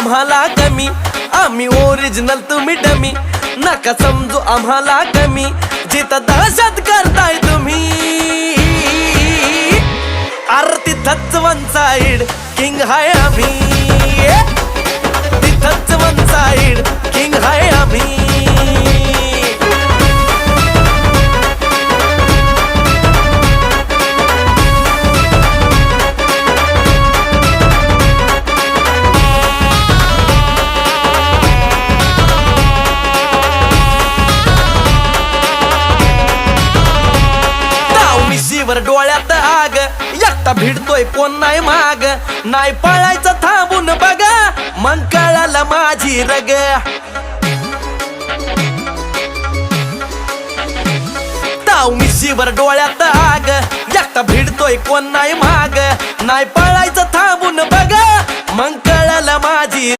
आम्हाला कमी, आम्ही ओरिजिनल तुम्ही डमी. नका समजू आम्हाला कमी, जिथं दहशत करताय तुम्ही. आरती तिथंच वन साइड किंग हाय आम्ही, तिथंच वन साइड किंग हाय आम्ही. वर डोळ्यात आग, एकटा भिडतोय कोण नाही माग. नाही पळायचं थांबून बघा, मग कळालं माझी रग. ताव मिशीवर डोळ्यात आग, एकटा भिडतोय कोण नाही माग. नाही पळायचं